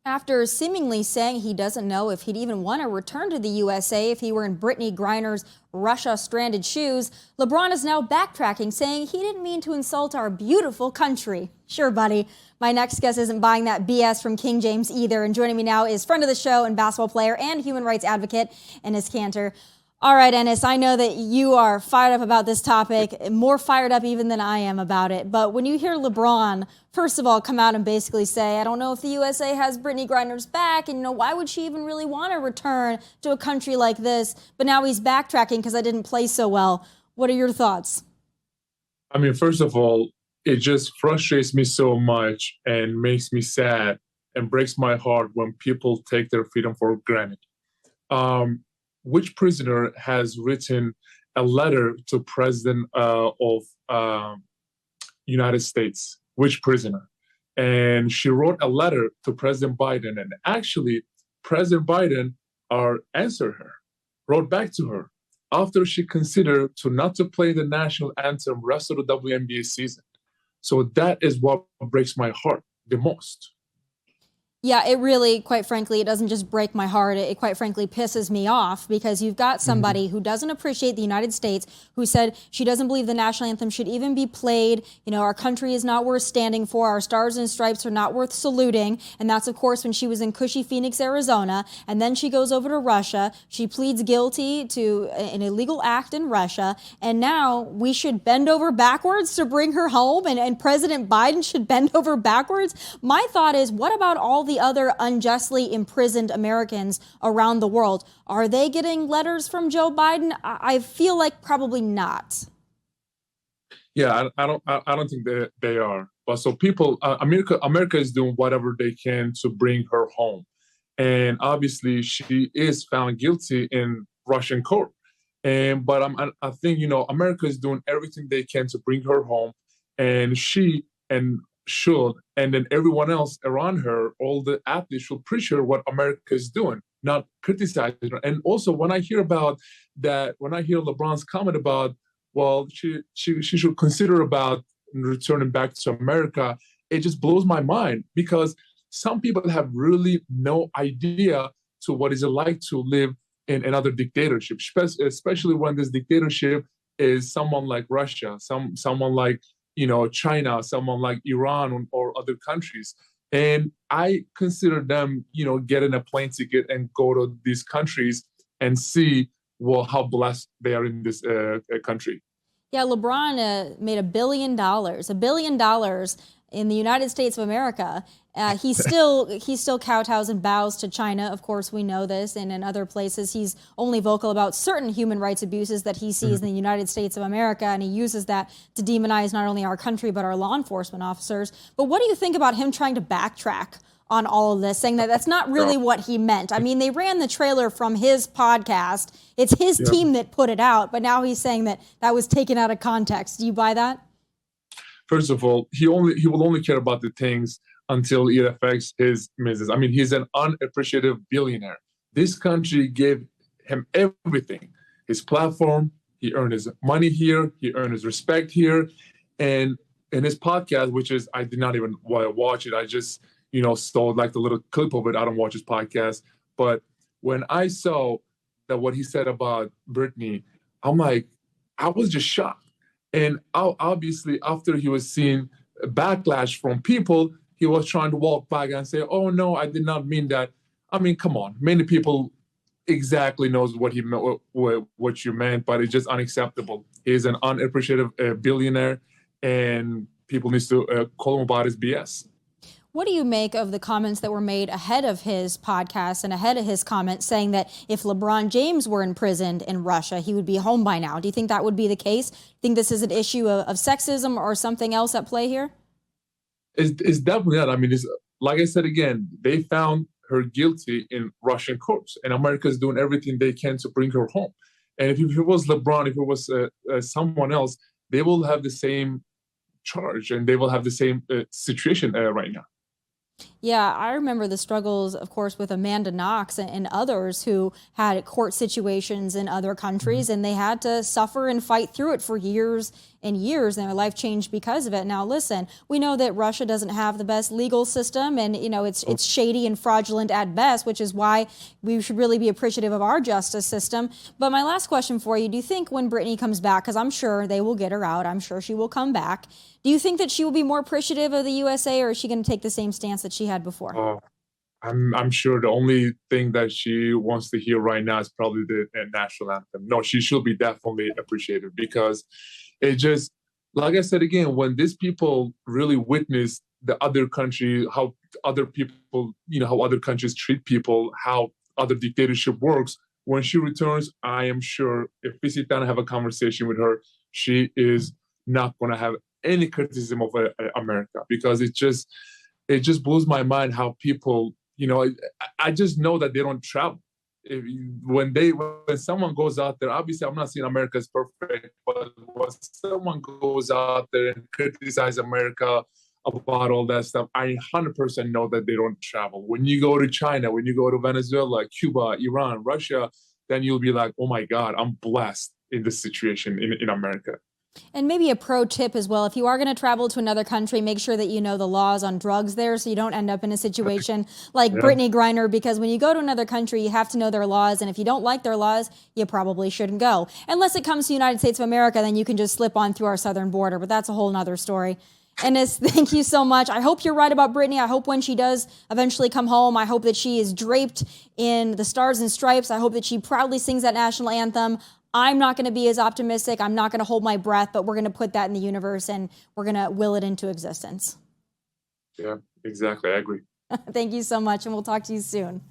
After seemingly saying he doesn't know if he'd even want to return to the USA if he were in Brittney Griner's Russia-stranded shoes, LeBron is now backtracking, saying he didn't mean to insult our beautiful country. Sure, buddy. My next guest isn't buying that BS from King James either. And joining me now is friend of the show and basketball player and human rights advocate, Enes Kanter. All right, Enes, I know that you are fired up about this topic, more fired up even than I am about it. But when you hear LeBron, first of all, come out and basically say, I don't know if the USA has Brittney Griner's back, and why would she even really want to return to a country like this? But now he's backtracking because I didn't play so well. What are your thoughts? I mean, first of all, it just frustrates me so much and makes me sad and breaks my heart when people take their freedom for granted. Which prisoner has written a letter to President of United States? Which prisoner? And she wrote a letter to President Biden, and actually, President Biden answered her, wrote back to her after she considered not to play the national anthem rest of the WNBA season. So that is what breaks my heart the most. Yeah, it really, quite frankly, it doesn't just break my heart. It quite frankly pisses me off because you've got somebody who doesn't appreciate the United States, who said she doesn't believe the national anthem should even be played. Our country is not worth standing for. Our stars and stripes are not worth saluting. And that's, of course, when she was in cushy Phoenix, Arizona. And then she goes over to Russia. She pleads guilty to an illegal act in Russia. And now we should bend over backwards to bring her home. And President Biden should bend over backwards. My thought is, what about all the other unjustly imprisoned Americans around the world? Are they getting letters from Joe Biden? I feel like probably not. Yeah, I don't think they are. But so people, America is doing whatever they can to bring her home, and obviously she is found guilty in Russian court. But I think America is doing everything they can to bring her home, and she should, and then everyone else around her, all the athletes should appreciate what America is doing, not criticize it. And also, when I hear LeBron's comment about, well, she should consider about returning back to America, it just blows my mind because some people have really no idea to what is it like to live in another dictatorship, especially when this dictatorship is someone like Russia, someone like China, someone like Iran or other countries. And I consider them, getting a plane ticket and go to these countries and see, how blessed they are in this country. Yeah, LeBron made $1 billion in the United States of America. He's still kowtows and bows to China. Of course, we know this. And in other places, he's only vocal about certain human rights abuses that he sees in the United States of America. And he uses that to demonize not only our country, but our law enforcement officers. But what do you think about him trying to backtrack on all of this, saying that that's not really what he meant? I mean, they ran the trailer from his podcast. It's his team that put it out. But now he's saying that was taken out of context. Do you buy that? First of all, he will only care about the things until it affects his business. I mean, he's an unappreciative billionaire. This country gave him everything. His platform, he earned his money here, he earned his respect here. And in his podcast, which is, I did not even watch it. I just, saw like the little clip of it. I don't watch his podcast. But when I saw that what he said about Brittney, I'm like, I was just shocked. And obviously, after he was seeing backlash from people, he was trying to walk back and say, oh, no, I did not mean that. I mean, come on. Many people exactly knows what he meant, what you meant, but it's just unacceptable. He's an unappreciative billionaire, and people need to call him about his BS. What do you make of the comments that were made ahead of his podcast and ahead of his comments saying that if LeBron James were imprisoned in Russia, he would be home by now? Do you think that would be the case? Do you think this is an issue of sexism or something else at play here? It's definitely that. I mean, it's, like I said again, they found her guilty in Russian courts, and America is doing everything they can to bring her home. And if it was LeBron, if it was someone else, they will have the same charge and they will have the same situation right now. Yeah, I remember the struggles, of course, with Amanda Knox and others who had court situations in other countries, and they had to suffer and fight through it for years and years, and their life changed because of it. Now, listen, we know that Russia doesn't have the best legal system, and it's shady and fraudulent at best, which is why we should really be appreciative of our justice system. But my last question for you: do you think when Brittney comes back, because I'm sure they will get her out, I'm sure she will come back, do you think that she will be more appreciative of the USA, or is she going to take the same stance that she had before? I'm sure the only thing that she wants to hear right now is probably the national anthem. No, she should be definitely appreciated because it just, like I said again, when these people really witness the other country, how other people, how other countries treat people, how other dictatorship works. When she returns, I am sure if we sit down and have a conversation with her, she is not going to have any criticism of America because it just blows my mind how people, I just know that they don't travel. When someone goes out there, obviously I'm not saying America is perfect, but when someone goes out there and criticize America about all that stuff, I 100% know that they don't travel. When you go to China, when you go to Venezuela, Cuba, Iran, Russia, then you'll be like, oh my God, I'm blessed in this situation in America. And maybe a pro tip as well, if you are going to travel to another country, make sure that you know the laws on drugs there so you don't end up in a situation like Brittney Griner, because when you go to another country, you have to know their laws. And if you don't like their laws, you probably shouldn't go. Unless it comes to the United States of America, then you can just slip on through our southern border. But that's a whole nother story. Enes, thank you so much. I hope you're right about Brittney. I hope when she does eventually come home, I hope that she is draped in the stars and stripes. I hope that she proudly sings that national anthem. I'm not going to be as optimistic. I'm not going to hold my breath, but we're going to put that in the universe and we're going to will it into existence. Yeah, exactly. I agree. Thank you so much, and we'll talk to you soon.